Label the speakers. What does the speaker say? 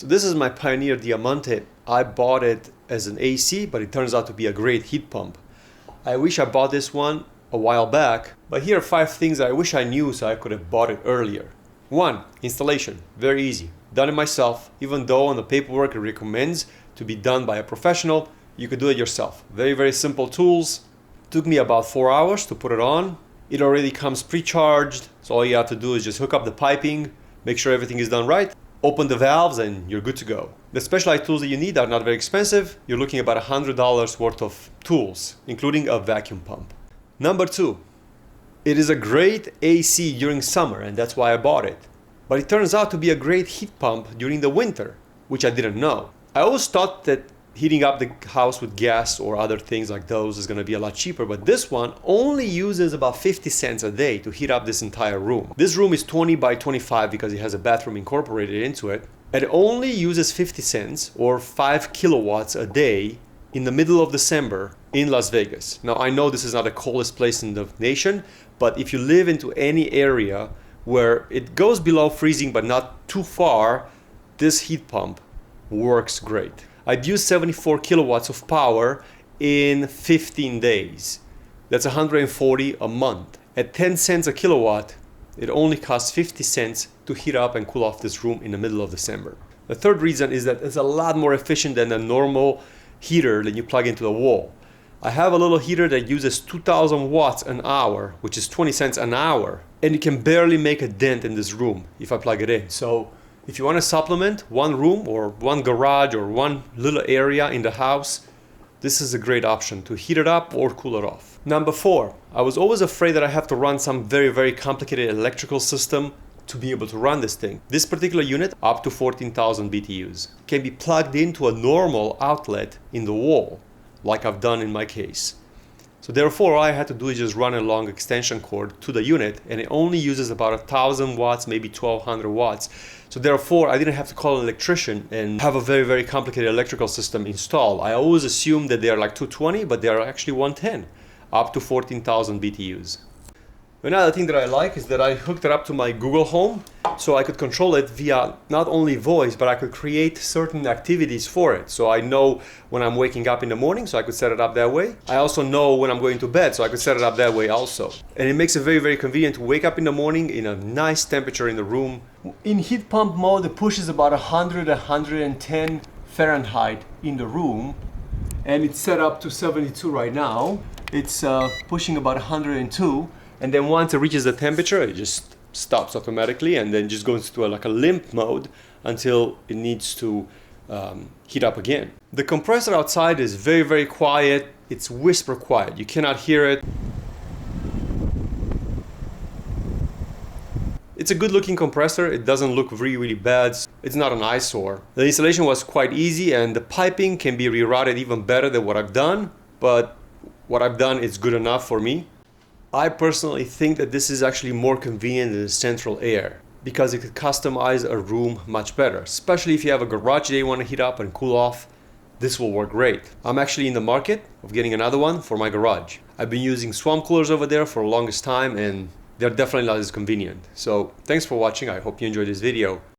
Speaker 1: So this is my Pioneer Diamante. I bought it as an AC, but it turns out to be a great heat pump. I wish I bought this one a while back, but here are 5 things I wish I knew so I could have bought it earlier. 1. Installation. Very easy. Done it myself. Even though on the paperwork it recommends to be done by a professional, you could do it yourself. Very, very simple tools. Took me about 4 hours to put it on. It already comes pre-charged, so all you have to do is just hook up the piping, make sure everything is done right, open the valves, and you're good to go. The specialized tools that you need are not very expensive. You're looking at about $100 worth of tools, including a vacuum pump. Number 2, it is a great AC during summer, and that's why I bought it. But it turns out to be a great heat pump during the winter, which I didn't know. I always thought that heating up the house with gas or other things like those is going to be a lot cheaper, but this one only uses about 50 cents a day to heat up this entire room. This room is 20 by 25 because it has a bathroom incorporated into it. It only uses 50 cents or 5 kilowatts a day in the middle of December in Las Vegas. Now, I know this is not the coldest place in the nation, but if you live into any area where it goes below freezing but not too far, this heat pump works great. I'd use 74 kilowatts of power in 15 days. That's 140 a month. At 10 cents a kilowatt, it only costs 50 cents to heat up and cool off this room in the middle of December. The third reason is that it's a lot more efficient than a normal heater that you plug into the wall. I have a little heater that uses 2000 watts an hour, which is 20 cents an hour, and it can barely make a dent in this room if I plug it in. So if you want to supplement one room or one garage or one little area in the house, this is a great option to heat it up or cool it off. Number 4, I was always afraid that I have to run some very, very complicated electrical system to be able to run this thing. This particular unit, up to 14,000 BTUs, can be plugged into a normal outlet in the wall, like I've done in my case. So therefore, all I had to do is just run a long extension cord to the unit, and it only uses about 1,000 watts, maybe 1,200 watts. So therefore, I didn't have to call an electrician and have a very, very complicated electrical system installed. I always assumed that they are like 220, but they are actually 110, up to 14,000 BTUs. Another thing that I like is that I hooked it up to my Google Home, so I could control it via not only voice, but I could create certain activities for it. So I know when I'm waking up in the morning, so I could set it up that way. I also know when I'm going to bed, so I could set it up that way also. And it makes it very, very convenient to wake up in the morning in a nice temperature in the room. In heat pump mode, it pushes about 100, 110 Fahrenheit in the room, and it's set up to 72 right now. It's pushing about 102. And then once it reaches the temperature, it just stops automatically and then just goes to like a limp mode until it needs to heat up again. The compressor outside is very, very quiet. It's whisper quiet. You cannot hear it. It's a good looking compressor. It doesn't look really, really bad. It's not an eyesore. The installation was quite easy, and the piping can be rerouted even better than what I've done, but what I've done is good enough for me. I personally think that this is actually more convenient than the central air because it could customize a room much better, especially if you have a garage that you want to heat up and cool off. This will work great. I'm actually in the market of getting another one for my garage. I've been using swamp coolers over there for the longest time, and they're definitely not as convenient. So thanks for watching. I hope you enjoyed this video.